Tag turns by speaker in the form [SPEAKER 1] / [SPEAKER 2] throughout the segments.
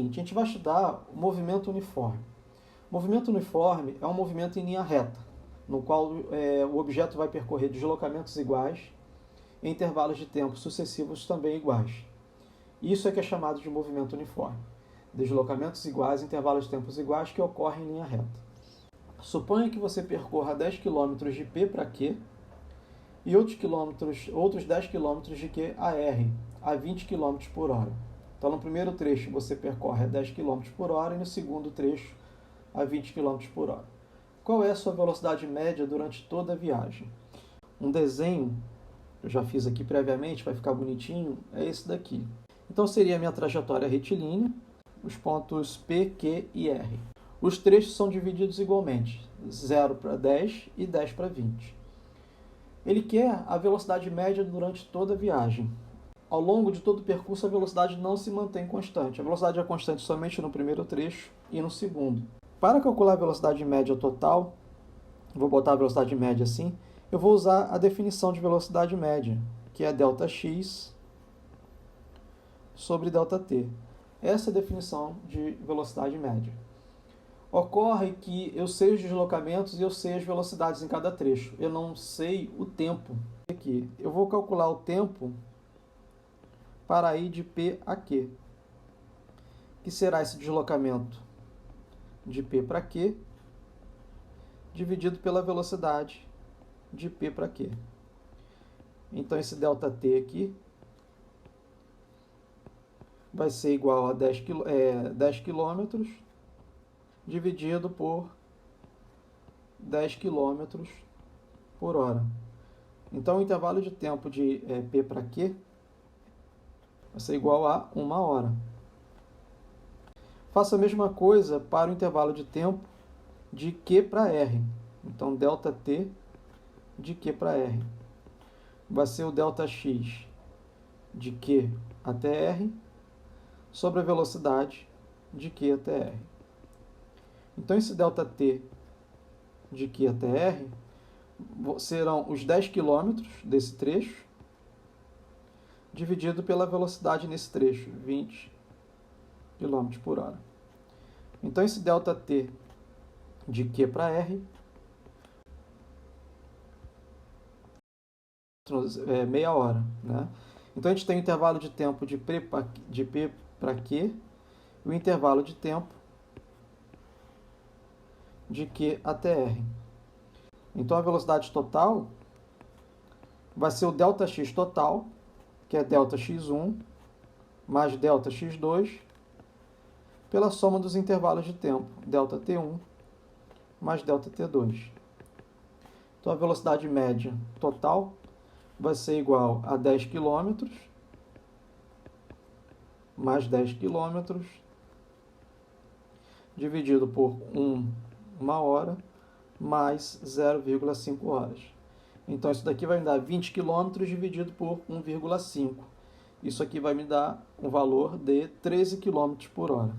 [SPEAKER 1] seguinte, a gente vai estudar o movimento uniforme. O movimento uniforme é um movimento em linha reta, no qual o objeto vai percorrer deslocamentos iguais em intervalos de tempo sucessivos também iguais. Isso é que é chamado de movimento uniforme. Deslocamentos iguais, intervalos de tempos iguais que ocorrem em linha reta. Suponha que você percorra 10 km de P para Q e outros 10 km de Q a R, a 20 km por hora. Então, no primeiro trecho você percorre a 10 km por hora e no segundo trecho a 20 km por hora. Qual é a sua velocidade média durante toda a viagem? Um desenho, eu já fiz aqui previamente, vai ficar bonitinho, é esse daqui. Então, seria a minha trajetória retilínea, os pontos P, Q e R. Os trechos são divididos igualmente, 0 para 10 e 10 para 20. Ele quer a velocidade média durante toda a viagem. Ao longo de todo o percurso, a velocidade não se mantém constante. A velocidade é constante somente no primeiro trecho e no segundo. Para calcular a velocidade média total, vou botar a velocidade média assim, eu vou usar a definição de velocidade média, que é ΔX sobre ΔT. Essa é a definição de velocidade média. Ocorre que eu sei os deslocamentos e eu sei as velocidades em cada trecho. Eu não sei o tempo. Aqui, eu vou calcular o tempo para ir de P a Q, que será esse deslocamento de P para Q, dividido pela velocidade de P para Q. Então, esse ΔT aqui vai ser igual a 10 km dividido por 10 km por hora. Então, o intervalo de tempo de P para Q vai ser igual a 1 hora. Faça a mesma coisa para o intervalo de tempo de Q para R. Então, ΔT de Q para R vai ser o ΔX de Q até R sobre a velocidade de Q até R. Então, esse ΔT de Q até R serão os 10 km desse trecho, dividido pela velocidade nesse trecho, 20 km por hora. Então, esse ΔT de Q para R é meia hora, né? Então, a gente tem o intervalo de tempo de P para Q e o intervalo de tempo de Q até R. Então, a velocidade total vai ser o ΔX total, que é ΔX1, mais ΔX2, pela soma dos intervalos de tempo, ΔT1 mais ΔT2. Então, a velocidade média total vai ser igual a 10 km mais 10 km dividido por 1 hora mais 0,5 horas. Então, isso daqui vai me dar 20 km dividido por 1,5. Isso aqui vai me dar um valor de 13 km por hora.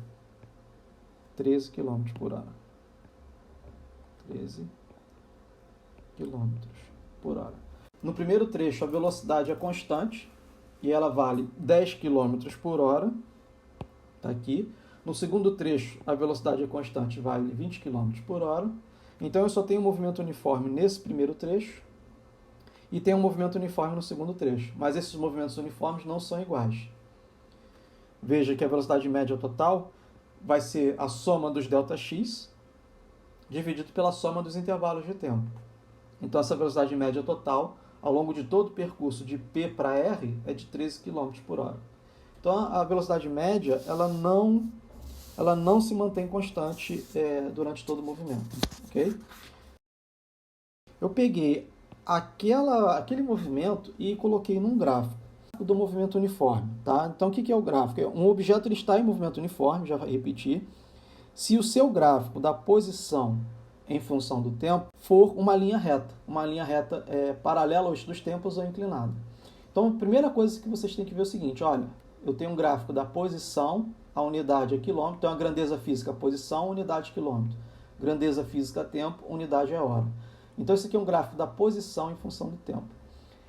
[SPEAKER 1] 13 km por hora. 13 km por hora. No primeiro trecho, a velocidade é constante e ela vale 10 km por hora. Está aqui. No segundo trecho, a velocidade é constante, vale 20 km por hora. Então, eu só tenho um movimento uniforme nesse primeiro trecho e tenho um movimento uniforme no segundo trecho. Mas esses movimentos uniformes não são iguais. Veja que a velocidade média total vai ser a soma dos ΔX dividido pela soma dos intervalos de tempo. Então, essa velocidade média total, ao longo de todo o percurso de P para R, é de 13 km por hora. Então, a velocidade média ela não se mantém constante durante todo o movimento. Okay? Eu peguei aquele movimento e coloquei num gráfico do movimento uniforme. Tá? Então, o que é o gráfico? Um objeto ele está em movimento uniforme, já repeti. Se o seu gráfico da posição em função do tempo for uma linha reta paralela ao eixo dos tempos ou inclinada. Então, a primeira coisa que vocês têm que ver é o seguinte, olha, eu tenho um gráfico da posição, a unidade é quilômetro, então a grandeza física posição, unidade quilômetro. Grandeza física tempo, unidade é hora. Então, esse aqui é um gráfico da posição em função do tempo.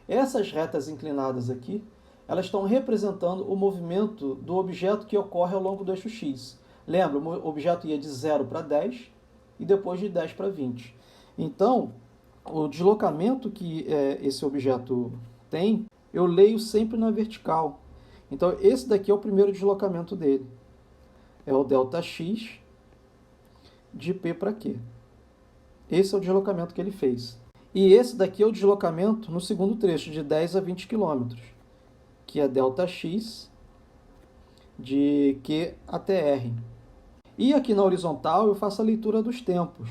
[SPEAKER 1] Essas retas inclinadas aqui, elas estão representando o movimento do objeto que ocorre ao longo do eixo X. Lembra, o objeto ia de 0 para 10 e depois de 10 para 20. Então, o deslocamento que esse objeto tem, eu leio sempre na vertical. Então, esse daqui é o primeiro deslocamento dele. É o ΔX de P para Q. Esse é o deslocamento que ele fez. E esse daqui é o deslocamento no segundo trecho, de 10 a 20 km, que é ΔX de Q até R. E aqui na horizontal eu faço a leitura dos tempos.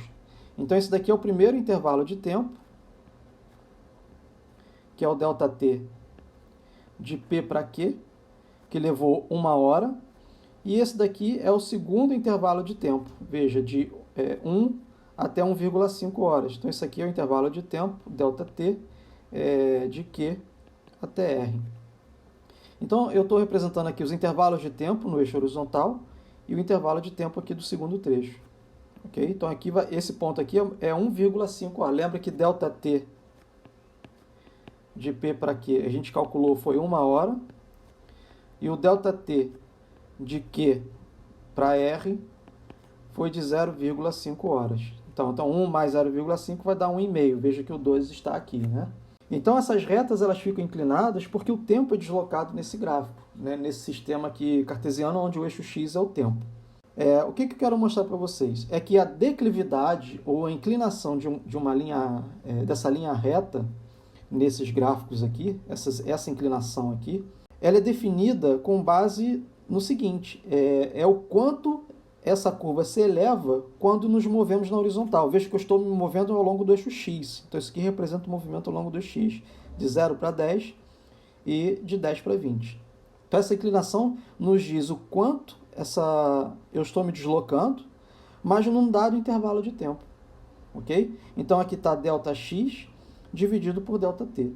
[SPEAKER 1] Então esse daqui é o primeiro intervalo de tempo, que é o ΔT de P para Q, que levou 1 hora. E esse daqui é o segundo intervalo de tempo, veja, de 1 até 1,5 horas. Então esse aqui é o intervalo de tempo, ΔT, de Q até R. Então eu estou representando aqui os intervalos de tempo no eixo horizontal e o intervalo de tempo aqui do segundo trecho. Okay? Então aqui esse ponto aqui é 1,5 horas. Lembra que ΔT de P para Q a gente calculou foi 1 hora. E o ΔT de Q para R foi de 0,5 horas. Então 1 mais 0,5 vai dar 1,5. Veja que o 2 está aqui, né? Então essas retas elas ficam inclinadas porque o tempo é deslocado nesse gráfico, né? Nesse sistema aqui cartesiano onde o eixo X é o tempo. O que eu quero mostrar para vocês? É que a declividade ou a inclinação de uma linha, dessa linha reta, nesses gráficos aqui, essa inclinação aqui, ela é definida com base no seguinte, é o quanto essa curva se eleva quando nos movemos na horizontal. Veja que eu estou me movendo ao longo do eixo X. Então isso aqui representa o movimento ao longo do X, de 0 para 10 e de 10 para 20. Então essa inclinação nos diz o quanto eu estou me deslocando, mas num dado intervalo de tempo. Ok? Então aqui está ΔX dividido por ΔT.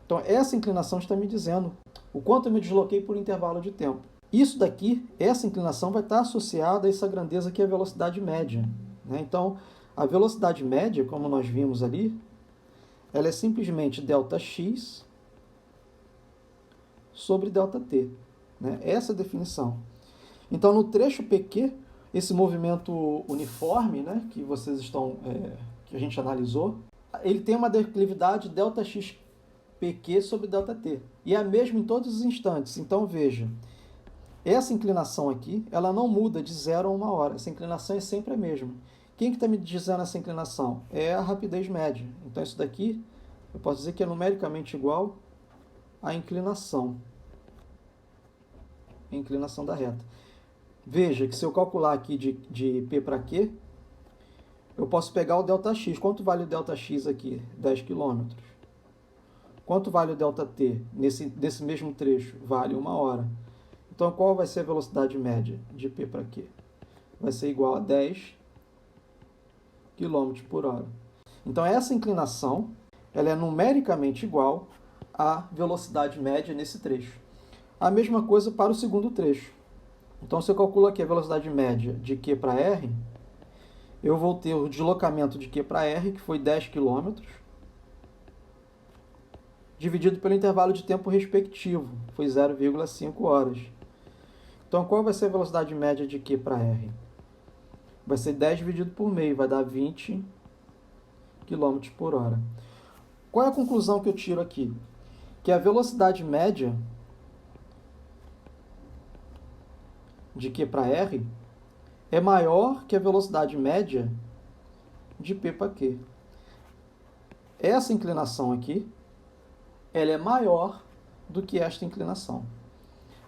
[SPEAKER 1] Então essa inclinação está me dizendo o quanto eu me desloquei por intervalo de tempo. Isso daqui, essa inclinação vai estar associada a essa grandeza que é a velocidade média, né? Então, a velocidade média, como nós vimos ali, ela é simplesmente ΔX sobre ΔT, né? Essa é a definição. Então, no trecho PQ, esse movimento uniforme, né, que vocês que a gente analisou, ele tem uma declividade ΔX PQ sobre ΔT. E é a mesma em todos os instantes. Então, veja, essa inclinação aqui, ela não muda de 0 a 1 hora. Essa inclinação é sempre a mesma. Quem que está me dizendo essa inclinação? É a rapidez média. Então, isso daqui, eu posso dizer que é numericamente igual à inclinação. A inclinação da reta. Veja que se eu calcular aqui de P para Q, eu posso pegar o ΔX. Quanto vale o ΔX aqui? 10 km. Quanto vale o ΔT desse mesmo trecho? Vale 1 hora. Então, qual vai ser a velocidade média de P para Q? Vai ser igual a 10 km por hora. Então, essa inclinação ela é numericamente igual à velocidade média nesse trecho. A mesma coisa para o segundo trecho. Então, se eu calculo aqui a velocidade média de Q para R, eu vou ter o deslocamento de Q para R, que foi 10 km, dividido pelo intervalo de tempo respectivo, foi 0,5 horas. Então, qual vai ser a velocidade média de Q para R? Vai ser 10 dividido por meio, vai dar 20 km por hora. Qual é a conclusão que eu tiro aqui? Que a velocidade média de Q para R é maior que a velocidade média de P para Q. Essa inclinação aqui, ela é maior do que esta inclinação.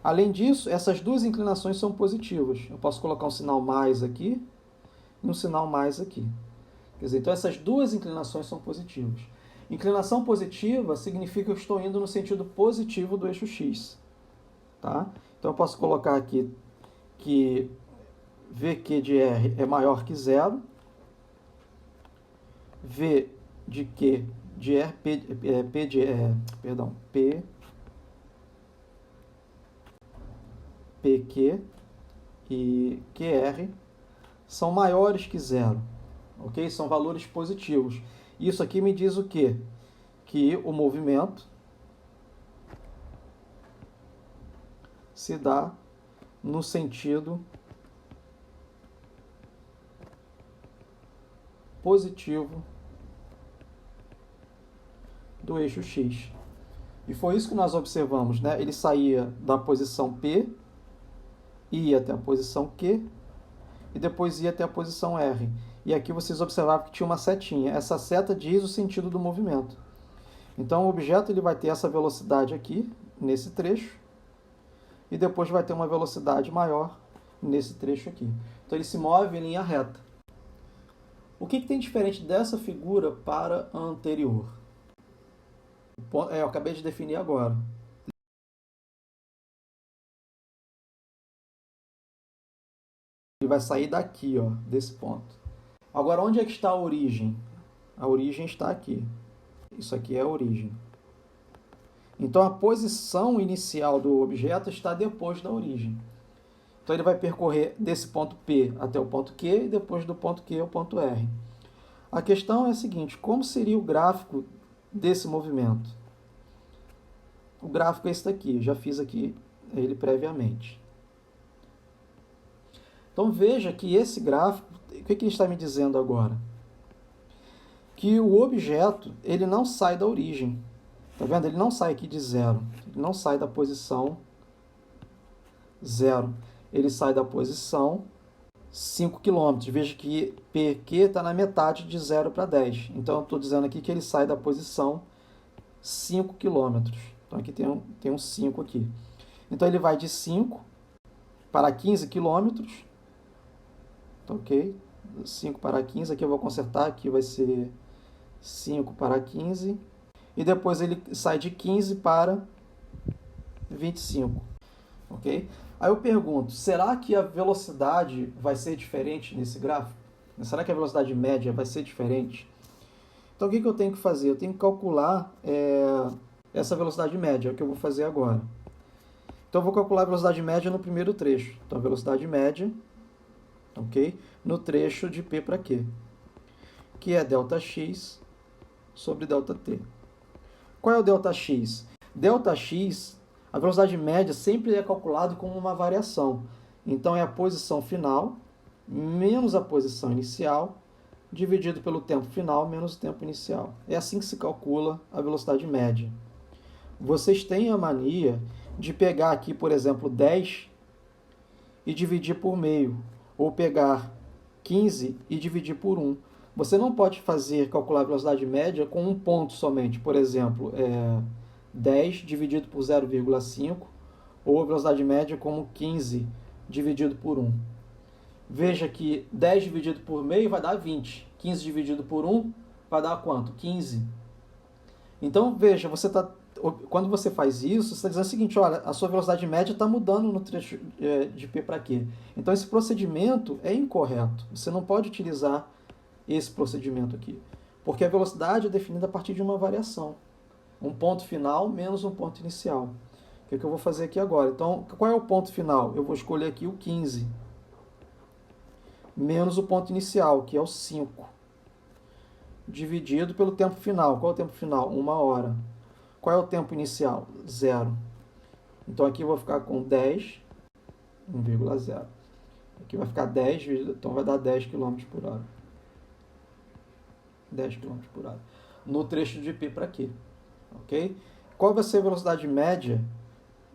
[SPEAKER 1] Além disso, essas duas inclinações são positivas. Eu posso colocar um sinal mais aqui e um sinal mais aqui. Quer dizer, então essas duas inclinações são positivas. Inclinação positiva significa que eu estou indo no sentido positivo do eixo X. Tá? Então eu posso colocar aqui que VQ de R é maior que zero, V de Q de R, PQ e QR são maiores que zero, ok? São valores positivos. Isso aqui me diz o quê? Que o movimento se dá no sentido positivo do eixo X. E foi isso que nós observamos, né? Ele saía da posição P, ia até a posição Q, e depois ia até a posição R. E aqui vocês observaram que tinha uma setinha. Essa seta diz o sentido do movimento. Então o objeto ele vai ter essa velocidade aqui, nesse trecho, e depois vai ter uma velocidade maior nesse trecho aqui. Então ele se move em linha reta. O que tem diferente dessa figura para a anterior? Eu acabei de definir agora. Ele vai sair daqui, ó, desse ponto. Agora, onde é que está a origem? A origem está aqui. Isso aqui é a origem. Então, a posição inicial do objeto está depois da origem. Então, ele vai percorrer desse ponto P até o ponto Q e depois do ponto Q ao ponto R. A questão é a seguinte: como seria o gráfico desse movimento? O gráfico é esse daqui, eu já fiz aqui ele previamente. Então veja que esse gráfico, o que ele está me dizendo agora? Que o objeto ele não sai da origem. Tá vendo? Ele não sai aqui de zero. Ele não sai da posição 0. Ele sai da posição 5 km. Veja que PQ está na metade de 0 para 10. Então eu estou dizendo aqui que ele sai da posição 5 km. Então aqui tem um 5 aqui. Então ele vai de 5 para 15 km. Ok? 5 para 15. Aqui eu vou consertar. Aqui vai ser 5 para 15. E depois ele sai de 15 para 25. Ok? Aí eu pergunto, será que a velocidade vai ser diferente nesse gráfico? Será que a velocidade média vai ser diferente? Então o que eu tenho que fazer? Eu tenho que calcular essa velocidade média, é o que eu vou fazer agora. Então eu vou calcular a velocidade média no primeiro trecho. Então a velocidade média, ok? No trecho de P para Q, que é ΔX sobre ΔT. Qual é o ΔX? ΔX, a velocidade média sempre é calculada como uma variação. Então é a posição final menos a posição inicial dividido pelo tempo final menos o tempo inicial. É assim que se calcula a velocidade média. Vocês têm a mania de pegar aqui, por exemplo, 10 e dividir por meio, ou pegar 15 e dividir por 1. Você não pode calcular a velocidade média com um ponto somente. Por exemplo, 10 dividido por 0,5, ou a velocidade média como 15 dividido por 1. Veja que 10 dividido por meio vai dar 20. 15 dividido por 1 vai dar quanto? 15. Então, veja, quando você faz isso, você está dizendo o seguinte, olha, a sua velocidade média está mudando no trecho de P para Q. Então, esse procedimento é incorreto. Você não pode utilizar esse procedimento aqui, porque a velocidade é definida a partir de uma variação. Um ponto final menos um ponto inicial. O que eu vou fazer aqui agora? Então, qual é o ponto final? Eu vou escolher aqui o 15. Menos o ponto inicial, que é o 5. Dividido pelo tempo final. Qual é o tempo final? 1 hora. Qual é o tempo inicial? 0. Então, aqui eu vou ficar com 10, 1,0. Aqui vai ficar 10, então vai dar 10 km por hora. 10 km por hora. No trecho de P para Q. Ok? Qual vai ser a velocidade média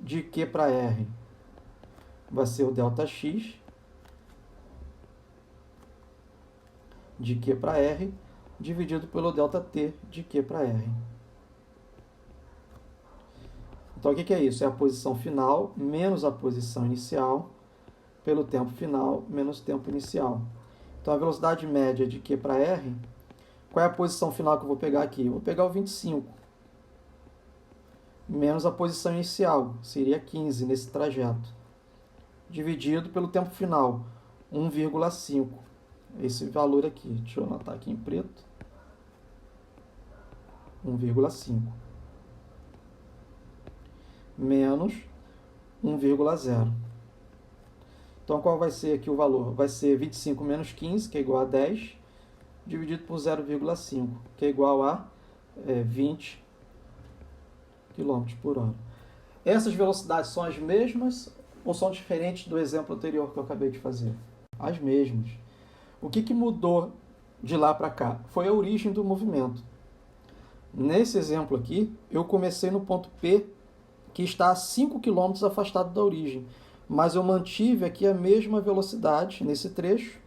[SPEAKER 1] de Q para R? Vai ser o ΔX de Q para R dividido pelo ΔT de Q para R. Então, o que é isso? É a posição final menos a posição inicial pelo tempo final menos o tempo inicial. Então, a velocidade média de Q para R, qual é a posição final que eu vou pegar aqui? Eu vou pegar o 25, menos a posição inicial, seria 15 nesse trajeto, dividido pelo tempo final, 1,5. Esse valor aqui, deixa eu anotar aqui em preto, 1,5. Menos 1,0. Então, qual vai ser aqui o valor? Vai ser 25 menos 15, que é igual a 10, dividido por 0,5, que é igual a 20 km por hora. Essas velocidades são as mesmas ou são diferentes do exemplo anterior que eu acabei de fazer? As mesmas. O que mudou de lá para cá? Foi a origem do movimento. Nesse exemplo aqui, eu comecei no ponto P, que está a 5 km afastado da origem, mas eu mantive aqui a mesma velocidade nesse trecho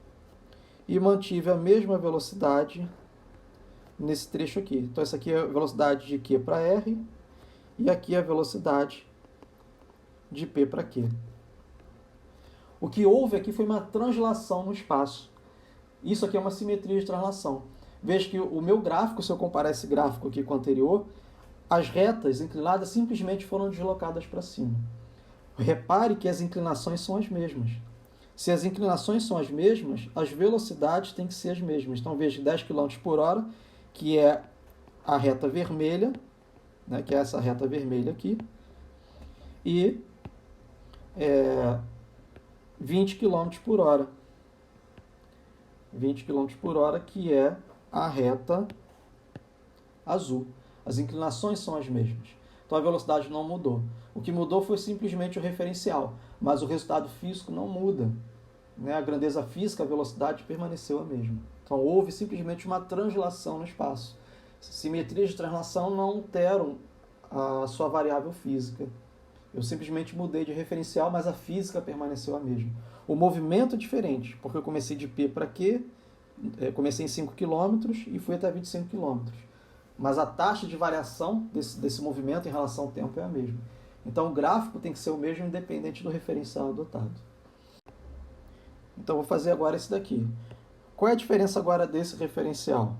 [SPEAKER 1] e mantive a mesma velocidade nesse trecho aqui. Então, essa aqui é a velocidade de Q para R e aqui é a velocidade de P para Q. O que houve aqui foi uma translação no espaço. Isso aqui é uma simetria de translação. Veja que o meu gráfico, se eu comparar esse gráfico aqui com o anterior, as retas inclinadas simplesmente foram deslocadas para cima. Repare que as inclinações são as mesmas. Se as inclinações são as mesmas, as velocidades têm que ser as mesmas. Então, veja 10 km por hora, que é a reta vermelha, né, que é essa reta vermelha aqui, e 20 km por hora. 20 km por hora, que é a reta azul. As inclinações são as mesmas. Então a velocidade não mudou. O que mudou foi simplesmente o referencial, mas o resultado físico não muda. Né? A grandeza física, a velocidade permaneceu a mesma. Então houve simplesmente uma translação no espaço. Simetrias de translação não alteram a sua variável física. Eu simplesmente mudei de referencial, mas a física permaneceu a mesma. O movimento é diferente, porque eu comecei de P para Q, comecei em 5 km e fui até 25 km. Mas a taxa de variação desse movimento em relação ao tempo é a mesma. Então o gráfico tem que ser o mesmo independente do referencial adotado. Então vou fazer agora esse daqui. Qual é a diferença agora desse referencial?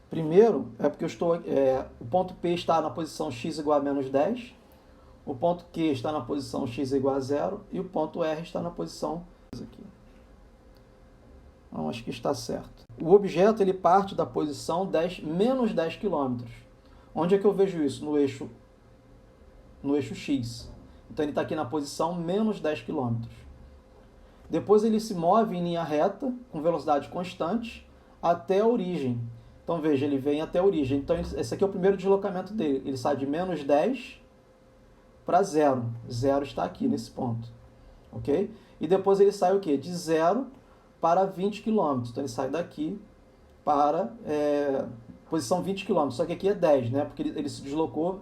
[SPEAKER 1] Primeiro, é porque o ponto P está na posição x igual a menos 10, o ponto Q está na posição x igual a 0 e o ponto R está na posição aqui. Então, acho que está certo. O objeto ele parte da posição menos 10 km. Onde é que eu vejo isso? No eixo x. Então ele está aqui na posição menos 10 km. Depois ele se move em linha reta, com velocidade constante, até a origem. Então veja, ele vem até a origem. Então esse aqui é o primeiro deslocamento dele. Ele sai de menos 10 para 0. 0 está aqui nesse ponto. Ok? E depois ele sai o quê? De 0 para 20 km. Então ele sai daqui para posição 20 km. Só que aqui é 10, né? Porque ele se deslocou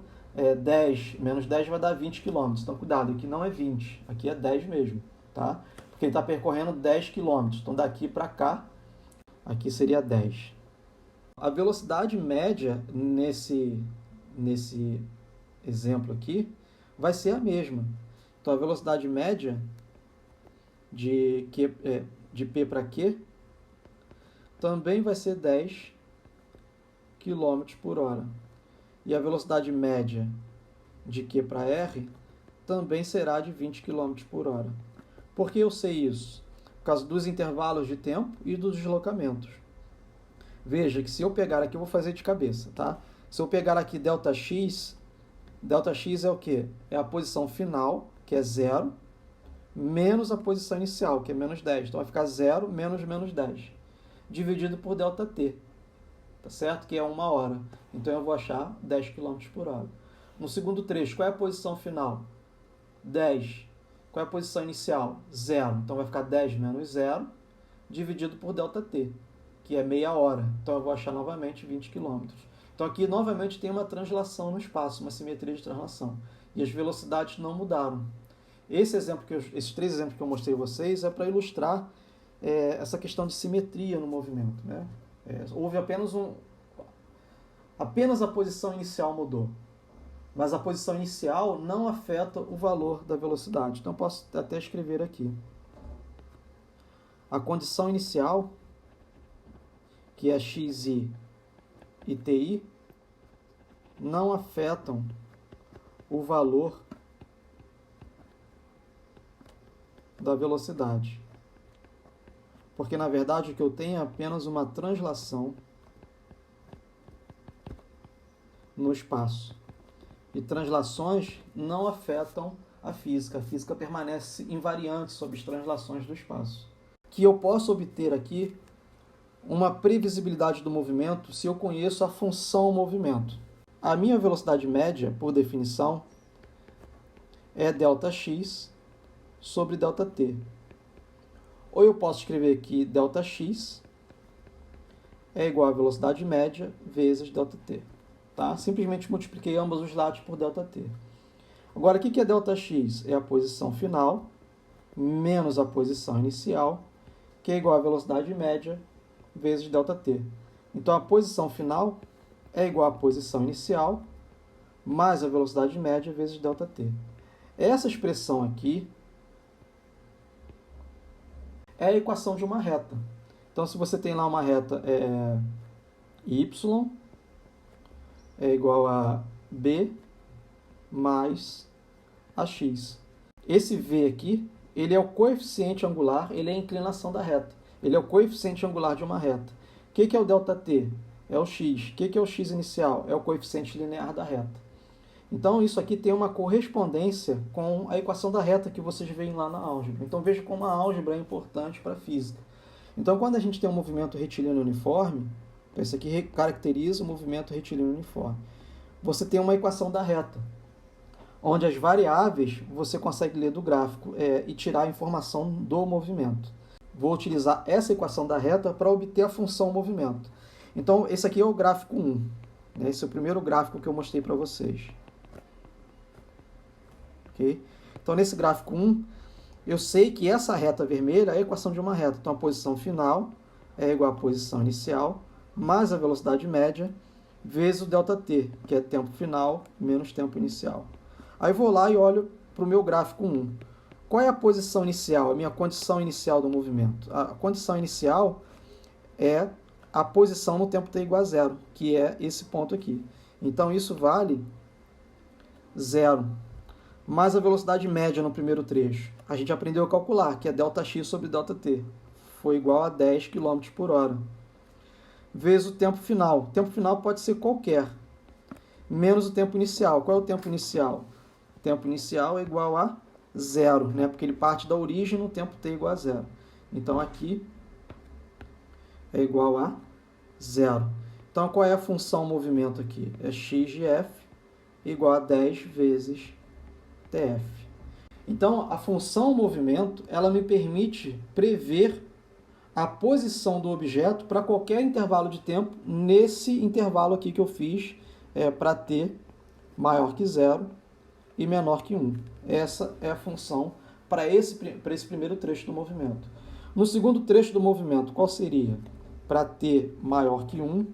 [SPEAKER 1] 10, menos 10 vai dar 20 km. Então cuidado, aqui não é 20, aqui é 10 mesmo, tá? Porque ele está percorrendo 10 km. Então daqui para cá, aqui seria 10. A velocidade média nesse exemplo aqui vai ser a mesma. Então a velocidade média de P para Q também vai ser 10 km por hora. E a velocidade média de Q para R também será de 20 km por hora. Por que eu sei isso? Por causa dos intervalos de tempo e dos deslocamentos. Veja que se eu pegar aqui, eu vou fazer de cabeça, tá? Se eu pegar aqui ΔX é o quê? É a posição final, que é 0, menos a posição inicial, que é menos 10. Então vai ficar 0 menos menos 10, dividido por ΔT, tá certo? Que é 1 hora. Então eu vou achar 10 km por hora. No segundo trecho, qual é a posição final? 10. Qual é a posição inicial? 0. Então vai ficar 10 menos 0, dividido por ΔT, que é meia hora. Então eu vou achar novamente 20 km. Então aqui novamente tem uma translação no espaço, uma simetria de translação. E as velocidades não mudaram. Esses 3 exemplos que eu mostrei a vocês é para ilustrar essa questão de simetria no movimento, né? Houve apenas a posição inicial mudou. Mas a posição inicial não afeta o valor da velocidade. Então, eu posso até escrever aqui. A condição inicial, que é xi e ti, não afetam o valor da velocidade. Porque, na verdade, o que eu tenho é apenas uma translação no espaço. E translações não afetam a física. A física permanece invariante sob as translações do espaço. Que eu posso obter aqui uma previsibilidade do movimento se eu conheço a função movimento. A minha velocidade média, por definição, é ΔX sobre ΔT. Ou eu posso escrever aqui ΔX é igual a velocidade média vezes ΔT. Tá? Simplesmente multipliquei ambos os lados por ΔT. Agora, o que é ΔX? É a posição final menos a posição inicial, que é igual a velocidade média vezes ΔT. Então, a posição final é igual à posição inicial mais a velocidade média vezes ΔT. Essa expressão aqui é a equação de uma reta. Então, se você tem lá uma reta y é igual a b mais ax. Esse v aqui, ele é o coeficiente angular, ele é a inclinação da reta. Ele é o coeficiente angular de uma reta. O que é o ΔT? É o x. O que é o x inicial? É o coeficiente linear da reta. Então, isso aqui tem uma correspondência com a equação da reta que vocês veem lá na álgebra. Então, veja como a álgebra é importante para a física. Então, quando a gente tem um movimento retilíneo uniforme, isso aqui caracteriza o movimento retilíneo uniforme. Você tem uma equação da reta, onde as variáveis você consegue ler do gráfico e tirar a informação do movimento. Vou utilizar essa equação da reta para obter a função movimento. Então, esse aqui é o gráfico 1. Esse é o primeiro gráfico que eu mostrei para vocês. Okay? Então, nesse gráfico 1, eu sei que essa reta vermelha é a equação de uma reta. Então, a posição final é igual à posição inicial, mais a velocidade média, vezes o ΔT, que é tempo final menos tempo inicial. Aí eu vou lá e olho para o meu gráfico 1. Qual é a posição inicial, a minha condição inicial do movimento? A condição inicial é a posição no tempo t igual a zero, que é esse ponto aqui. Então, isso vale 0. Mais a velocidade média no primeiro trecho. A gente aprendeu a calcular, que é ΔX sobre ΔT. Foi igual a 10 km por hora. Vezes o tempo final. O tempo final pode ser qualquer. Menos o tempo inicial. Qual é o tempo inicial? O tempo inicial é igual a 0, né? Porque ele parte da origem no tempo t igual a 0. Então, aqui é igual a 0. Então, qual é a função movimento aqui? É x de f igual a 10 vezes tf. Então, a função movimento, ela me permite prever a posição do objeto para qualquer intervalo de tempo, nesse intervalo aqui que eu fiz para t maior que 0 e menor que 1. Essa é a função para esse primeiro trecho do movimento. No segundo trecho do movimento, qual seria? Para t maior que 1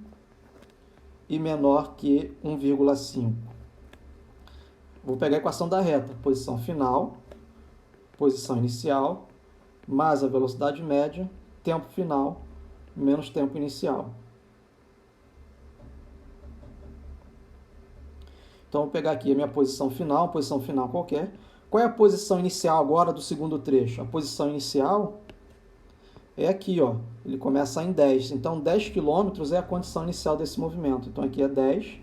[SPEAKER 1] e menor que 1,5. Vou pegar a equação da reta. Posição final, posição inicial, mais a velocidade média, tempo final, menos tempo inicial. Então, vou pegar aqui a minha posição final qualquer. Qual é a posição inicial agora do segundo trecho? A posição inicial é aqui, ó. Ele começa em 10. Então, 10 km é a condição inicial desse movimento. Então, aqui é 10.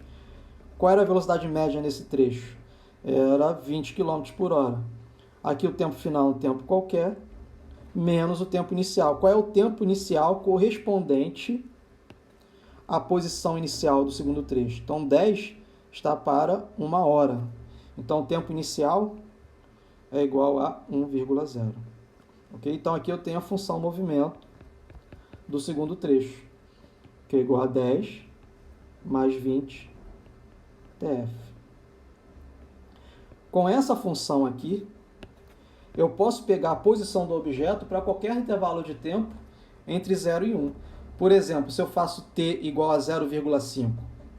[SPEAKER 1] Qual era a velocidade média nesse trecho? Era 20 km por hora. Aqui o tempo final é um tempo qualquer, menos o tempo inicial. Qual é o tempo inicial correspondente à posição inicial do segundo trecho? Então, 10 está para 1 hora. Então, o tempo inicial é igual a 1,0. Okay? Então, aqui eu tenho a função movimento do segundo trecho, que é igual a 10 mais 20 tf. Com essa função aqui, eu posso pegar a posição do objeto para qualquer intervalo de tempo entre 0 e 1. Por exemplo, se eu faço t igual a 0,5,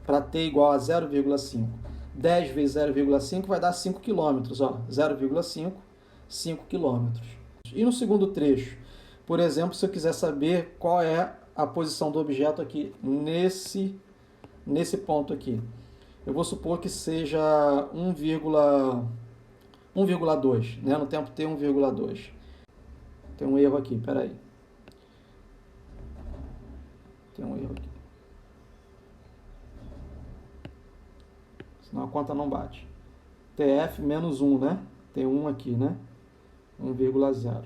[SPEAKER 1] para t igual a 0,5, 10 vezes 0,5 vai dar 5 km. 0,5, 5 km. E no segundo trecho, por exemplo, se eu quiser saber qual é a posição do objeto aqui nesse ponto aqui, eu vou supor que seja 1,2, né? No tempo t, 1,2. Tem um erro aqui, peraí. Tem um erro aqui. Senão a conta não bate. TF menos 1, né? Tem 1 aqui, né? 1,0.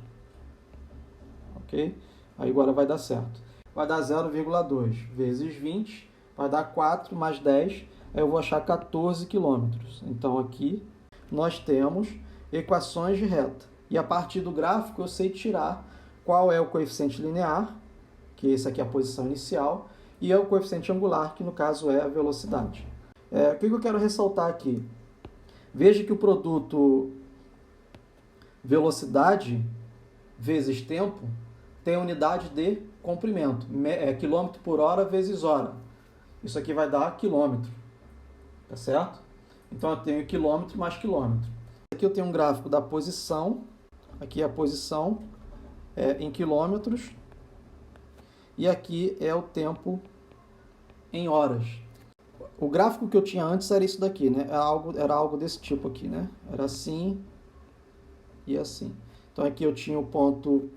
[SPEAKER 1] Ok? Aí agora vai dar certo. Vai dar 0,2 vezes 20, vai dar 4 mais 10, aí eu vou achar 14 km. Então, aqui nós temos equações de reta. E a partir do gráfico eu sei tirar qual é o coeficiente linear, que esse aqui é a posição inicial, e é o coeficiente angular, que no caso é a velocidade. O que eu quero ressaltar aqui? Veja que o produto velocidade vezes tempo tem unidade de comprimento, quilômetro por hora vezes hora. Isso aqui vai dar quilômetro, tá certo? Então eu tenho quilômetro mais quilômetro. Aqui eu tenho um gráfico da posição, aqui é a posição em quilômetros, e aqui é o tempo em horas. O gráfico que eu tinha antes era isso daqui, né? Era algo desse tipo aqui, né? Era assim e assim. Então aqui eu tinha o ponto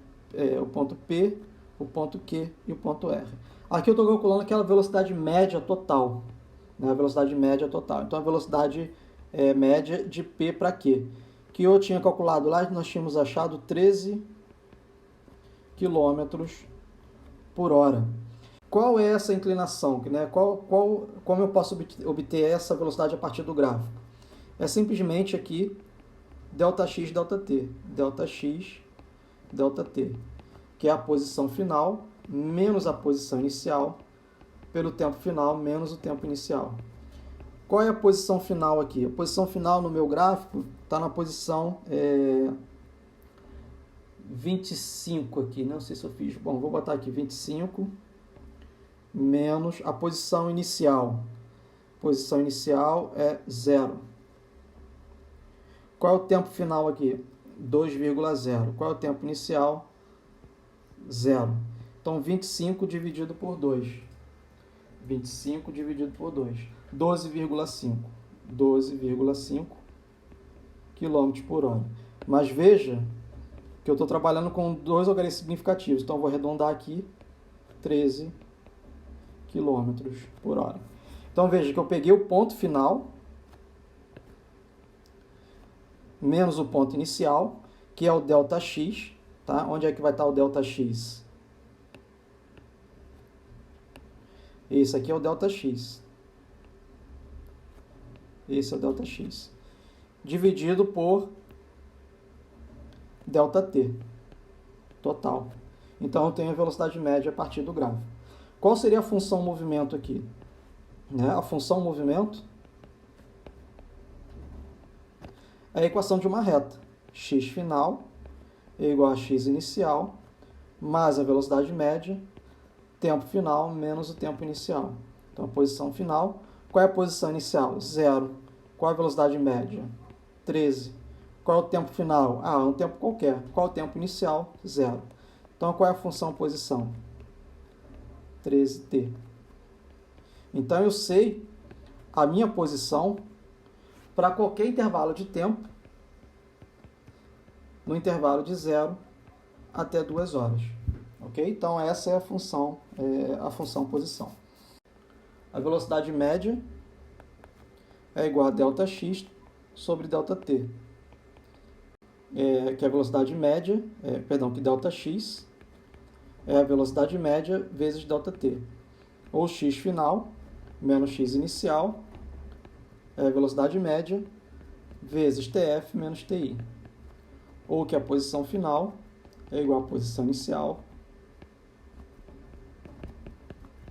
[SPEAKER 1] P, o ponto Q e o ponto R. Aqui eu estou calculando aquela velocidade média total, né? A velocidade média total. Então a velocidade média de P para Q, que eu tinha calculado lá, nós tínhamos achado 13 km por hora. Qual é essa inclinação? Né? Como eu posso obter essa velocidade a partir do gráfico? É simplesmente aqui ΔX, ΔT. ΔX, ΔT, que é a posição final menos a posição inicial pelo tempo final menos o tempo inicial. Qual é a posição final aqui? A posição final no meu gráfico está na posição 25 aqui, não sei se eu fiz. Bom, vou botar aqui 25 menos a posição inicial. Posição inicial é 0. Qual é o tempo final aqui? 2,0. Qual é o tempo inicial? 0. Então, 25 dividido por 2. 25 dividido por 2. 12,5. 12,5 km por hora. Mas veja que eu estou trabalhando com dois algarismos significativos. Então, eu vou arredondar aqui 13 km por hora. Então, veja que eu peguei o ponto final menos o ponto inicial, que é o ΔX. Tá? Onde é que vai estar o ΔX? Esse aqui é o ΔX. Esse é o ΔX. Dividido por ΔT. Total. Então, eu tenho a velocidade média a partir do gráfico. Qual seria a função movimento aqui? Né? A função movimento é a equação de uma reta. X final é igual a x inicial, mais a velocidade média, tempo final menos o tempo inicial. Então, a posição final. Qual é a posição inicial? 0. Qual é a velocidade média? 13. Qual é o tempo final? Um tempo qualquer. Qual é o tempo inicial? 0. Então, qual é a função posição? 13t. Então, eu sei a minha posição para qualquer intervalo de tempo, no intervalo de 0 até 2 horas. Ok? Então, essa é a função posição. A velocidade média é igual a ΔX sobre ΔT. Que é a velocidade média, que ΔX é a velocidade média vezes ΔT. Ou x final menos x inicial é a velocidade média vezes TF menos TI. Ou que a posição final é igual à posição inicial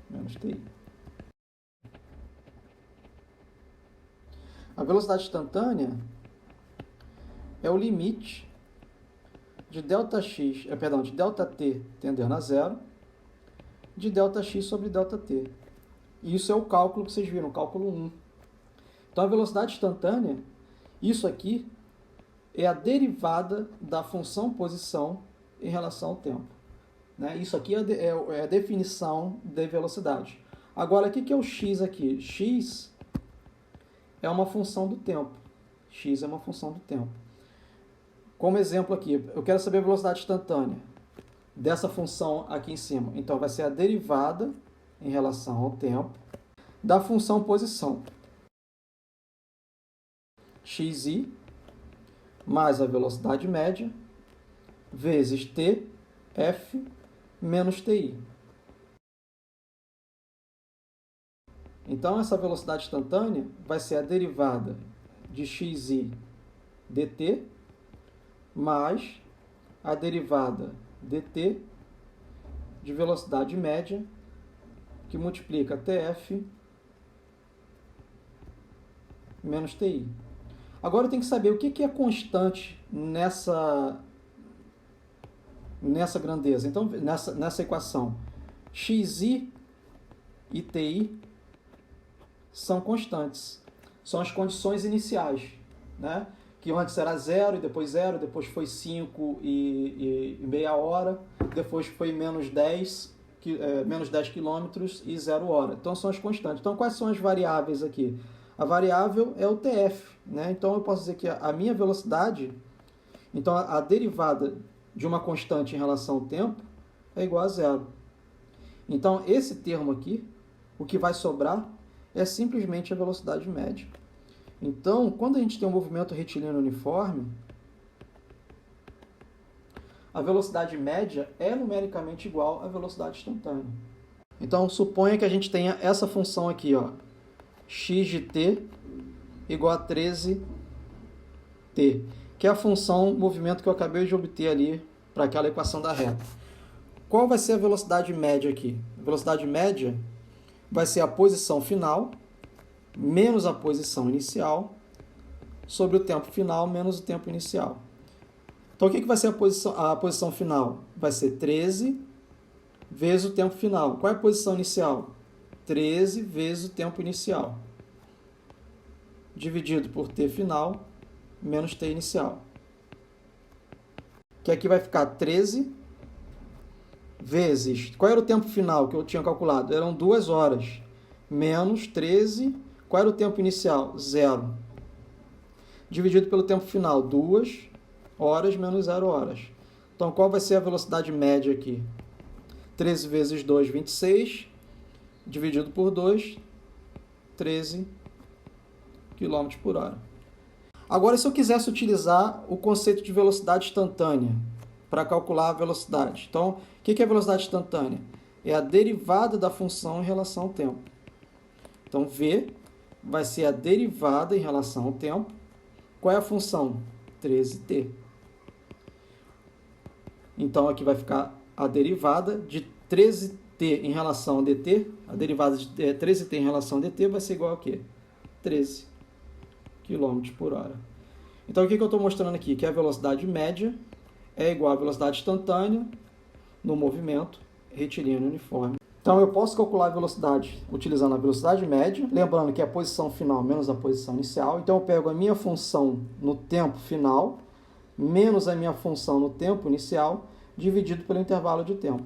[SPEAKER 1] menos TI. A velocidade instantânea é o limite de ΔT tendendo a 0, de ΔX sobre ΔT. E isso é o cálculo que vocês viram, o cálculo 1. Então, a velocidade instantânea, isso aqui é a derivada da função posição em relação ao tempo. Né? Isso aqui é a definição de velocidade. Agora, o que é o x aqui? X é uma função do tempo. X é uma função do tempo. Como exemplo aqui, eu quero saber a velocidade instantânea dessa função aqui em cima. Então, vai ser a derivada em relação ao tempo da função posição. Xi mais a velocidade média vezes Tf menos Ti. Então, essa velocidade instantânea vai ser a derivada de xi dt mais a derivada dt de velocidade média, que multiplica TF menos TI. Agora eu tenho que saber o que é constante nessa grandeza. Então, nessa equação, xi e ti são constantes. São as condições iniciais, né? Que antes era 0, depois foi 5 e meia hora, depois foi menos 10 quilômetros e 0 hora. Então, são as constantes. Então, quais são as variáveis aqui? A variável é o TF, né? Então, eu posso dizer que a minha velocidade, então a derivada de uma constante em relação ao tempo é igual a 0. Então, esse termo aqui, o que vai sobrar é simplesmente a velocidade média. Então, quando a gente tem um movimento retilíneo uniforme, a velocidade média é numericamente igual à velocidade instantânea. Então, suponha que a gente tenha essa função aqui, ó, x de t igual a 13t, que é a função movimento que eu acabei de obter ali para aquela equação da reta. Qual vai ser a velocidade média aqui? A velocidade média vai ser a posição final menos a posição inicial sobre o tempo final menos o tempo inicial. Então, o que vai ser a posição final? Vai ser 13 vezes o tempo final. Qual é a posição inicial? 13 vezes o tempo inicial, dividido por t final menos t inicial. Que aqui vai ficar 13 vezes... Qual era o tempo final que eu tinha calculado? Eram 2 horas. Menos 13... Qual era o tempo inicial? 0. Dividido pelo tempo final, 2 horas menos 0 horas. Então, qual vai ser a velocidade média aqui? 13 vezes 2, 26. Dividido por 2, 13 km por hora. Agora, se eu quisesse utilizar o conceito de velocidade instantânea para calcular a velocidade. Então, o que é velocidade instantânea? É a derivada da função em relação ao tempo. Então, v vai ser a derivada em relação ao tempo. Qual é a função? 13t. Então, aqui vai ficar a derivada de 13t em relação a dt. A derivada de 13t em relação a dt vai ser igual a quê? 13 km por hora. Então, o que eu estou mostrando aqui? Que a velocidade média é igual à velocidade instantânea no movimento retilíneo uniforme. Então, eu posso calcular a velocidade utilizando a velocidade média, lembrando que é a posição final menos a posição inicial. Então, eu pego a minha função no tempo final, menos a minha função no tempo inicial, dividido pelo intervalo de tempo.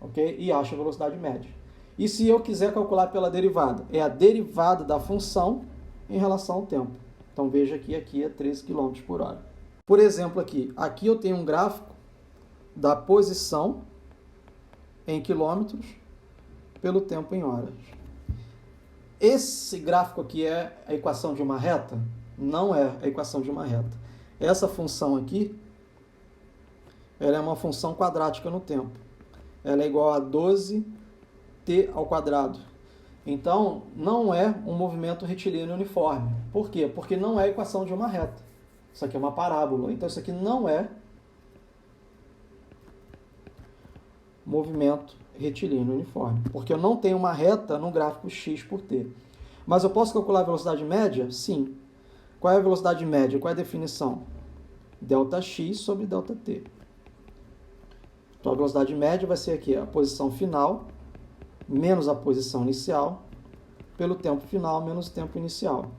[SPEAKER 1] Ok? E acho a velocidade média. E se eu quiser calcular pela derivada? É a derivada da função em relação ao tempo. Então, veja que aqui é 13 km por hora. Por exemplo, aqui eu tenho um gráfico da posição em quilômetros pelo tempo em horas. Esse gráfico aqui é a equação de uma reta? Não é a equação de uma reta. Essa função aqui, ela é uma função quadrática no tempo. Ela é igual a 12t ao quadrado. Então, não é um movimento retilíneo uniforme. Por quê? Porque não é a equação de uma reta. Isso aqui é uma parábola. Então, isso aqui não é movimento retilíneo uniforme, porque eu não tenho uma reta no gráfico x por t. Mas eu posso calcular a velocidade média? Sim. Qual é a velocidade média? Qual é a definição? Δx sobre Δt. Então, a velocidade média vai ser aqui a posição final menos a posição inicial pelo tempo final menos o tempo inicial.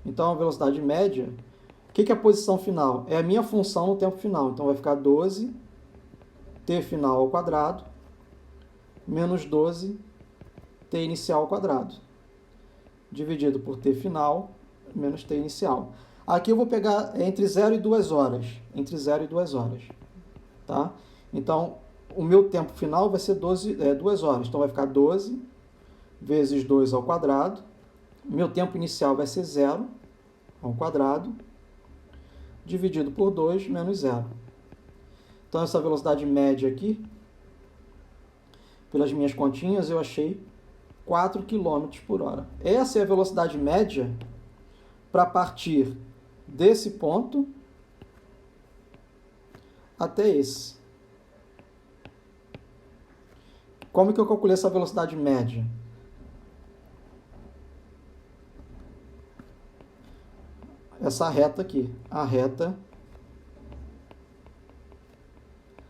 [SPEAKER 1] Então, a velocidade média, o que é a posição final? É a minha função no tempo final. Então, vai ficar 12 t final ao quadrado menos 12 t inicial ao quadrado, dividido por t final menos t inicial. Aqui eu vou pegar entre 0 e 2 horas. Entre 0 e 2 horas. Tá? Então, o meu tempo final vai ser 2 horas. Então, vai ficar 12 vezes 2 ao quadrado. Meu tempo inicial vai ser 0 ao quadrado, dividido por 2 menos 0. Então, essa velocidade média aqui, pelas minhas continhas, eu achei 4 km por hora. Essa é a velocidade média para partir desse ponto até esse. Como que eu calculei essa velocidade média? Essa reta aqui, a reta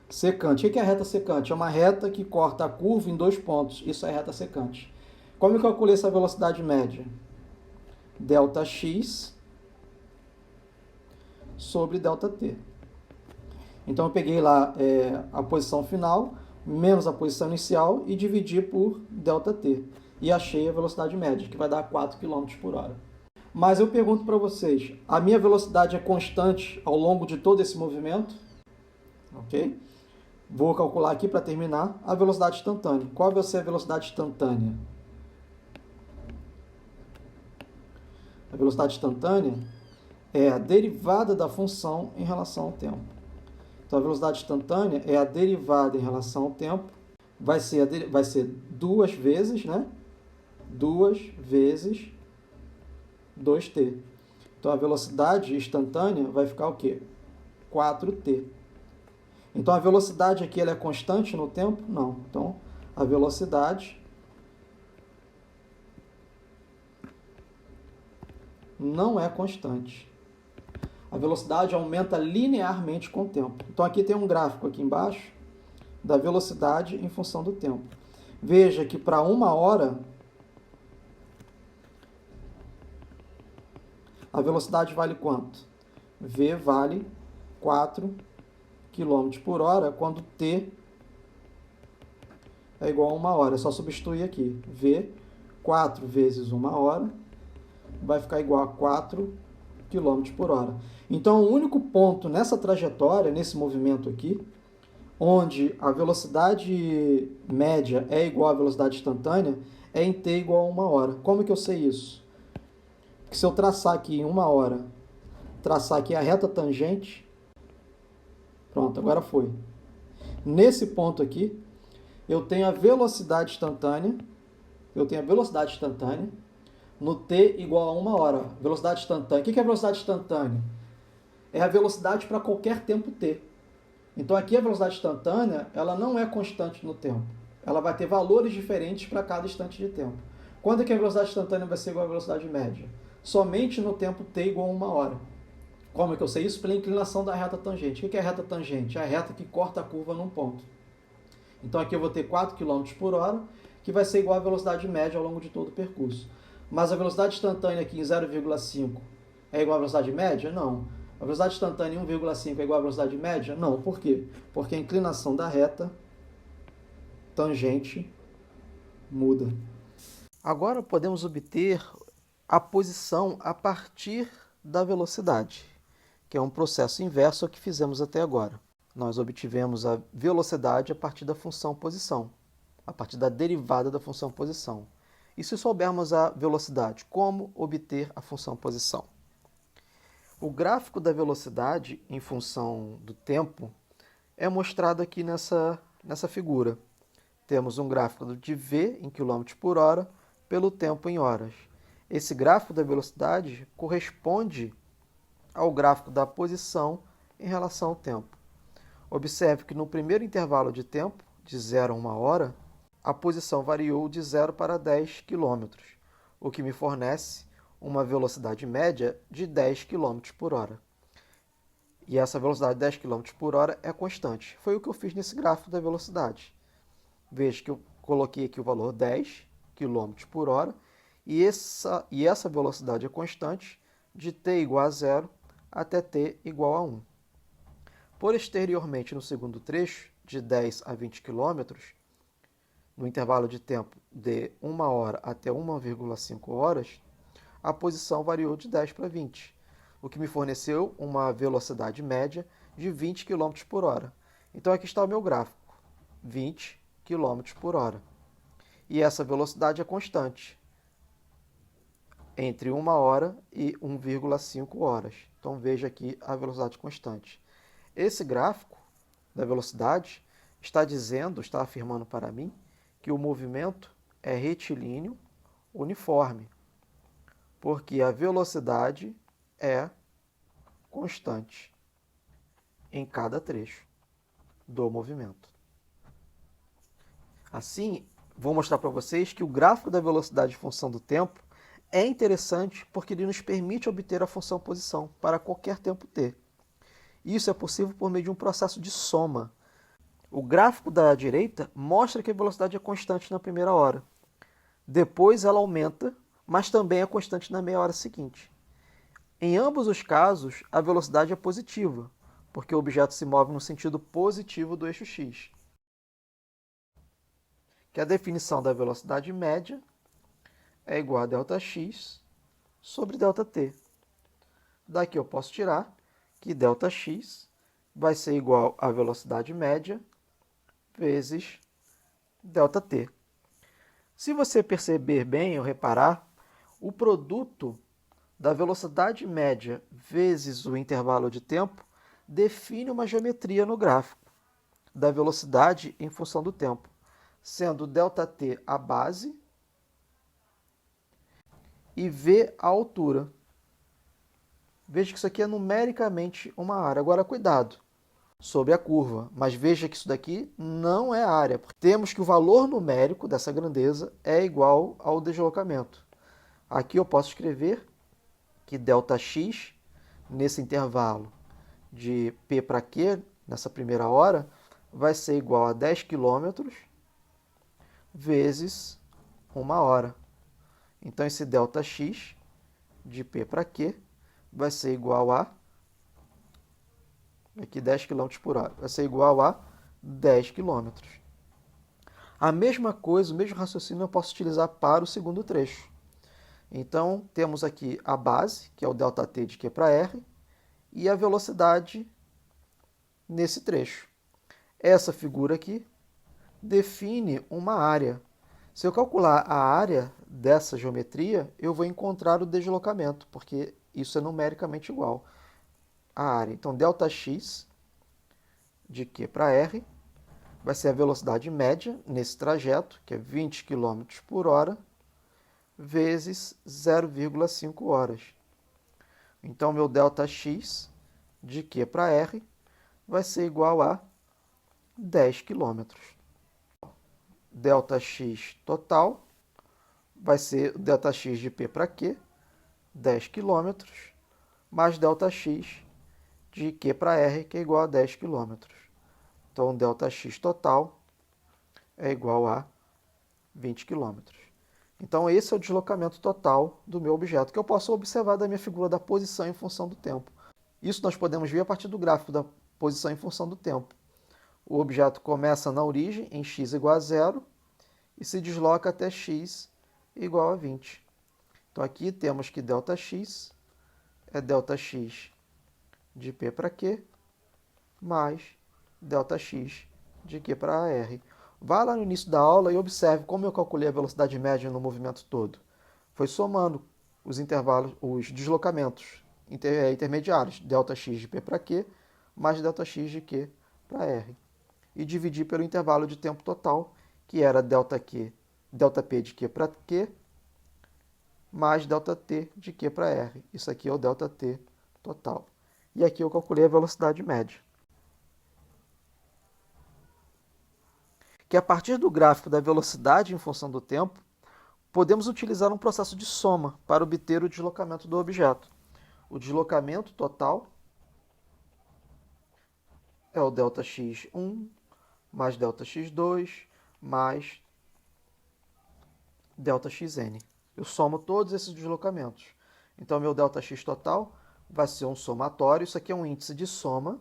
[SPEAKER 1] secante. O que é a reta secante? É uma reta que corta a curva em 2 pontos. Isso é reta secante. Como eu calculei essa velocidade média? Δx sobre ΔT. Então eu peguei lá a posição final menos a posição inicial e dividi por ΔT. E achei a velocidade média, que vai dar 4 km por hora. Mas eu pergunto para vocês, a minha velocidade é constante ao longo de todo esse movimento? Ok? Vou calcular aqui para terminar a velocidade instantânea. Qual vai ser a velocidade instantânea? A velocidade instantânea é a derivada da função em relação ao tempo. Então, a velocidade instantânea é a derivada em relação ao tempo. Vai ser duas vezes, né? 2 vezes 2t. Então, a velocidade instantânea vai ficar o quê? 4t. Então, a velocidade aqui ela é constante no tempo? Não. Então, a velocidade não é constante. A velocidade aumenta linearmente com o tempo. Então, aqui tem um gráfico aqui embaixo da velocidade em função do tempo. Veja que para 1 hora, a velocidade vale quanto? V vale 4 km por hora, quando t é igual a 1 hora. É só substituir aqui. V, 4 vezes 1 hora, vai ficar igual a 4 km por hora. Então, o único ponto nessa trajetória, nesse movimento aqui, onde a velocidade média é igual à velocidade instantânea, é em t igual a 1 hora. Como que eu sei isso? Porque se eu traçar aqui em 1 hora, traçar aqui a reta tangente, pronto, agora foi. Nesse ponto aqui, eu tenho a velocidade instantânea, no t igual a 1 hora. Velocidade instantânea. O que é velocidade instantânea? É a velocidade para qualquer tempo t. Então aqui a velocidade instantânea, ela não é constante no tempo. Ela vai ter valores diferentes para cada instante de tempo. Quando é que a velocidade instantânea vai ser igual à velocidade média? Somente no tempo t igual a 1 hora. Como é que eu sei isso? Pela inclinação da reta tangente. O que é a reta tangente? É a reta que corta a curva num ponto. Então aqui eu vou ter 4 km por hora, que vai ser igual à velocidade média ao longo de todo o percurso. Mas a velocidade instantânea aqui em 0,5 é igual à velocidade média? Não. A velocidade instantânea em 1,5 é igual à velocidade média? Não. Por quê? Porque a inclinação da reta tangente muda. Agora podemos obter a posição a partir da velocidade, que é um processo inverso ao que fizemos até agora. Nós obtivemos a velocidade a partir da função posição, a partir da derivada da função posição. E se soubermos a velocidade, como obter a função posição? O gráfico da velocidade em função do tempo é mostrado aqui nessa figura. Temos um gráfico de v em km por hora pelo tempo em horas. Esse gráfico da velocidade corresponde ao gráfico da posição em relação ao tempo. Observe que no primeiro intervalo de tempo, de 0 a 1 hora, a posição variou de 0 para 10 km, o que me fornece uma velocidade média de 10 km por hora. E essa velocidade de 10 km por hora é constante. Foi o que eu fiz nesse gráfico da velocidade. Veja que eu coloquei aqui o valor 10 km por hora e essa velocidade é constante de t igual a 0 até t igual a 1. Posteriormente, no segundo trecho, de 10 a 20 km, no intervalo de tempo de 1 hora até 1,5 horas, a posição variou de 10 para 20, o que me forneceu uma velocidade média de 20 km por hora. Então aqui está o meu gráfico, 20 km por hora. E essa velocidade é constante, entre 1 hora e 1,5 horas. Então veja aqui a velocidade constante. Esse gráfico da velocidade está afirmando para mim que o movimento é retilíneo uniforme, porque a velocidade é constante em cada trecho. do movimento. Assim, vou mostrar para vocês que o gráfico da velocidade em função do tempo é interessante porque ele nos permite obter a função posição para qualquer tempo t. Isso é possível por meio de um processo de soma. O gráfico da direita mostra que a velocidade é constante na primeira hora. Depois ela aumenta, mas também é constante na meia hora seguinte. Em ambos os casos, a velocidade é positiva, porque o objeto se move no sentido positivo do eixo x. Que a definição da velocidade média é igual a ΔX sobre ΔT. Daqui eu posso tirar que ΔX vai ser igual à velocidade média vezes ΔT. Se você perceber bem ou reparar, o produto da velocidade média vezes o intervalo de tempo define uma geometria no gráfico da velocidade em função do tempo, sendo ΔT a base e V a altura. Veja que isso aqui é numericamente uma área. Agora, cuidado sobre a curva, mas veja que isso daqui não é área. Temos que o valor numérico dessa grandeza é igual ao deslocamento. Aqui eu posso escrever que ΔX, nesse intervalo de P para Q, nessa primeira hora, vai ser igual a 10 km vezes 1 hora. Então, esse ΔX de P para Q vai ser igual a, aqui 10 km por hora, vai ser igual a 10 km. A mesma coisa, o mesmo raciocínio eu posso utilizar para o segundo trecho. Então, temos aqui a base, que é o ΔT de Q para R, e a velocidade nesse trecho. Essa figura aqui define uma área. Se eu calcular a área dessa geometria, eu vou encontrar o deslocamento, porque isso é numericamente igual à área. Então, ΔX de Q para R vai ser a velocidade média nesse trajeto, que é 20 km por hora, vezes 0,5 horas. Então, meu ΔX de Q para R vai ser igual a 10 km. ΔX total vai ser ΔX de P para Q, 10 km, mais ΔX de Q para R, que é igual a 10 km. Então, ΔX total é igual a 20 km. Então, esse é o deslocamento total do meu objeto, que eu posso observar da minha figura da posição em função do tempo. Isso nós podemos ver a partir do gráfico da posição em função do tempo. O objeto começa na origem, em x igual a 0, e se desloca até x igual a 20. Então, aqui temos que ΔX é ΔX de P para Q, mais ΔX de Q para R. Vá lá no início da aula e observe como eu calculei a velocidade média no movimento todo. Foi somando os intervalos, os deslocamentos intermediários, ΔX de P para Q, mais ΔX de Q para R. E dividi pelo intervalo de tempo total, que era ΔP de Q para Q, mais ΔT de Q para R. Isso aqui é o ΔT total. E aqui eu calculei a velocidade média. Que a partir do gráfico da velocidade em função do tempo, podemos utilizar um processo de soma para obter o deslocamento do objeto. O deslocamento total é o ΔX1 mais ΔX2 mais ΔXN. Eu somo todos esses deslocamentos. Então, meu ΔX total vai ser um somatório. Isso aqui é um índice de soma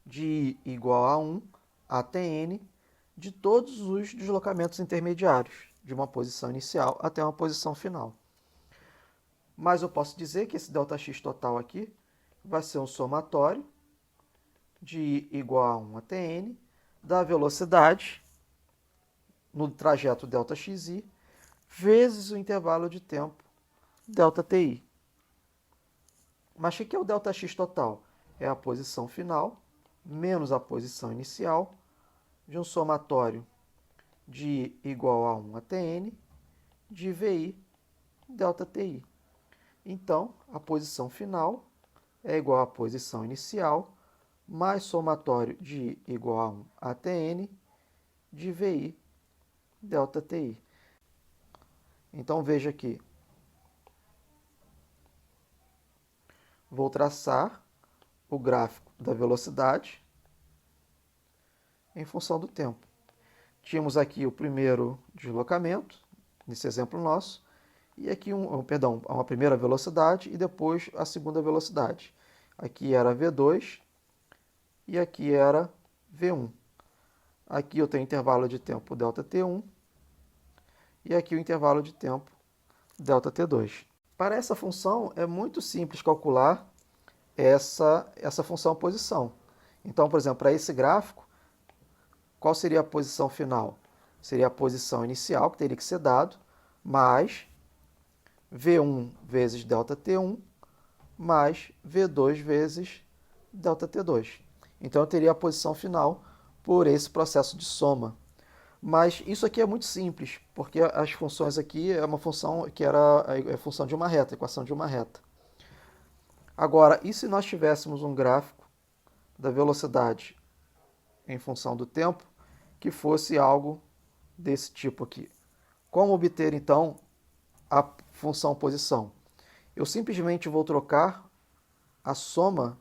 [SPEAKER 1] de I igual a 1 até N de todos os deslocamentos intermediários, de uma posição inicial até uma posição final. Mas eu posso dizer que esse ΔX total aqui vai ser um somatório de I igual a 1 até N da velocidade no trajeto ΔXi vezes o intervalo de tempo ΔTi. Mas o que é o ΔX total? É a posição final menos a posição inicial de um somatório de I igual a 1 até N de VI ΔTi. Então, a posição final é igual à posição inicial mais somatório de I igual a 1 até N de VI delta TI. Então, veja aqui. Vou traçar o gráfico da velocidade em função do tempo. Tínhamos aqui o primeiro deslocamento, nesse exemplo nosso, e aqui uma primeira velocidade e depois a segunda velocidade. Aqui era V2 e aqui era V1. Aqui eu tenho intervalo de tempo ΔT1 e aqui o intervalo de tempo ΔT2. Para essa função é muito simples calcular essa função posição. Então, por exemplo, para esse gráfico, qual seria a posição final? Seria a posição inicial, que teria que ser dado, mais V1 vezes ΔT1, mais V2 vezes ΔT2. Então, eu teria a posição final por esse processo de soma. Mas isso aqui é muito simples, porque as funções aqui é uma função que era a função de uma reta, a equação de uma reta. Agora, e se nós tivéssemos um gráfico da velocidade em função do tempo que fosse algo desse tipo aqui? Como obter, então, a função posição? Eu simplesmente vou trocar a soma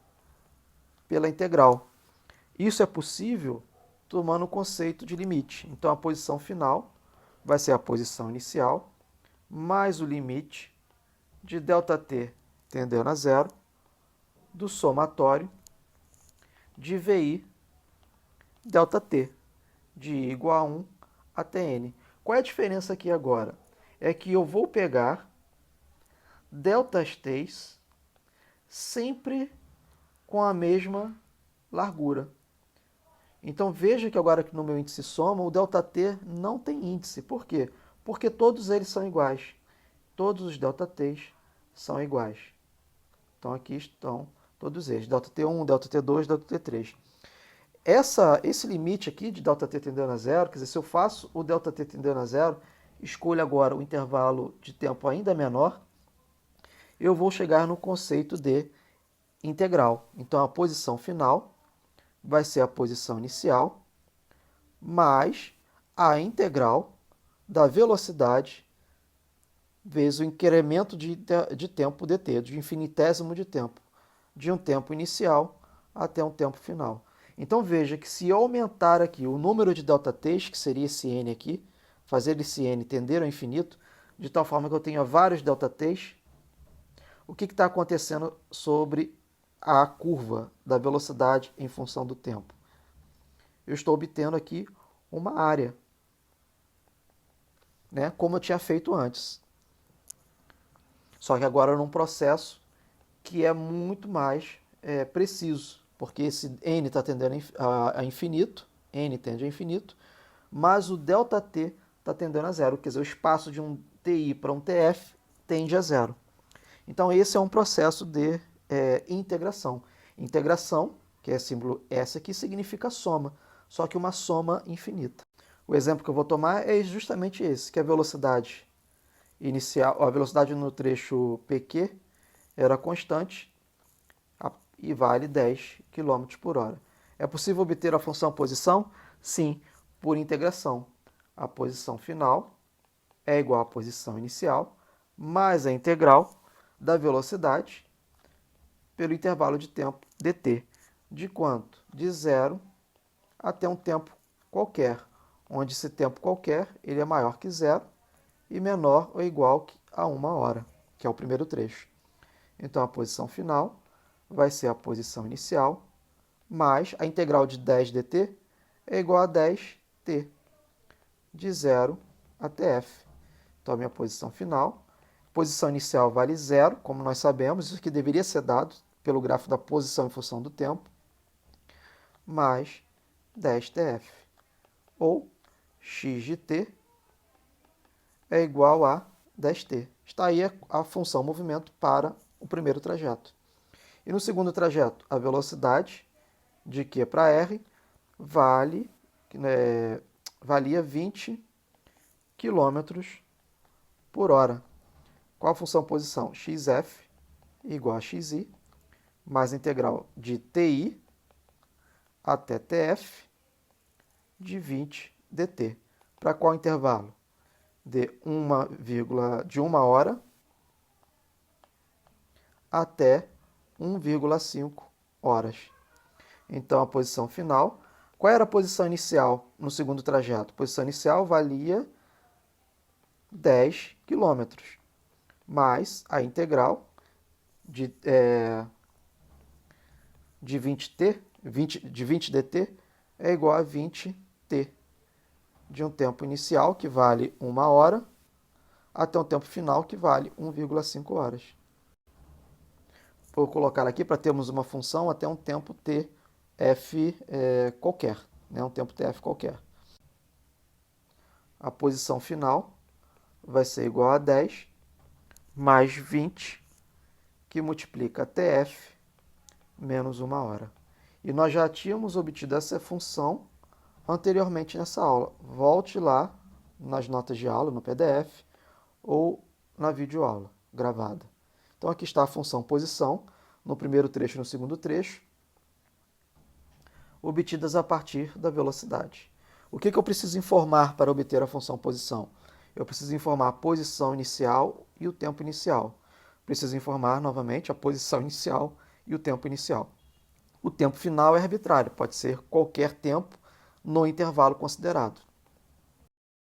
[SPEAKER 1] pela integral. Isso é possível tomando o conceito de limite. Então, a posição final vai ser a posição inicial mais o limite de ΔT tendendo a zero do somatório de VI ΔT, de I igual a 1 até N. Qual é a diferença aqui agora? É que eu vou pegar ΔTs sempre com a mesma largura. Então veja que agora que no meu índice soma, o ΔT não tem índice. Por quê? Porque todos eles são iguais. Todos os ΔTs são iguais. Então aqui estão todos eles, ΔT1, ΔT2, ΔT3. Esse limite aqui de ΔT tendendo a zero, quer dizer, se eu faço o ΔT tendendo a zero, escolho agora o intervalo de tempo ainda menor, eu vou chegar no conceito de integral. Então a posição final vai ser a posição inicial mais a integral da velocidade vezes o incremento de tempo dt, de infinitésimo de tempo, de um tempo inicial até um tempo final. Então veja que se eu aumentar aqui o número de ΔTs, que seria esse n aqui, fazer esse n tender ao infinito, de tal forma que eu tenha vários ΔTs, o que está acontecendo sobre a curva da velocidade em função do tempo? Eu estou obtendo aqui uma área, né, como eu tinha feito antes. Só que agora num processo que é muito mais preciso, porque esse n está tendendo a infinito, n tende a infinito, mas o ΔT está tendendo a zero, quer dizer, o espaço de um TI para um TF tende a zero. Então esse é um processo de integração. Integração, que é símbolo S aqui, significa soma, só que uma soma infinita. O exemplo que eu vou tomar é justamente esse, que a velocidade inicial, a velocidade no trecho PQ era constante e vale 10 km por hora. É possível obter a função posição? Sim, por integração. A posição final é igual à posição inicial mais a integral da velocidade pelo intervalo de tempo dt. De quanto? De 0 até um tempo qualquer, onde esse tempo qualquer ele é maior que zero e menor ou igual a 1 hora, que é o primeiro trecho. Então, a posição final vai ser a posição inicial mais a integral de 10 dt é igual a 10t, de 0 até f. Então, a minha posição final, posição inicial vale 0, como nós sabemos, isso aqui deveria ser dado pelo gráfico da posição em função do tempo, mais 10tf, ou x de t é igual a 10t. Está aí a função movimento para o primeiro trajeto. E no segundo trajeto, a velocidade de Q para R valia 20 km por hora. Qual a função posição? xf igual a xi, mais a integral de ti até TF de 20 dt. Para qual intervalo? De 1 hora até 1,5 horas. Então, a posição final. Qual era a posição inicial no segundo trajeto? A posição inicial valia 10 km, mais a integral de 20 dt é igual a 20t, de um tempo inicial, que vale 1 hora, até um tempo final, que vale 1,5 horas. Vou colocar aqui para termos uma função até um tempo tf qualquer, né? Um tempo tf qualquer. A posição final vai ser igual a 10 mais 20, que multiplica tf menos 1 hora. E nós já tínhamos obtido essa função anteriormente nessa aula. Volte lá nas notas de aula, no PDF, ou na videoaula gravada. Então, aqui está a função posição, no primeiro trecho e no segundo trecho, obtidas a partir da velocidade. O que eu preciso informar para obter a função posição? Eu preciso informar a posição inicial e o tempo inicial. Preciso informar, novamente, a posição inicial e o tempo inicial. O tempo final é arbitrário, pode ser qualquer tempo no intervalo considerado.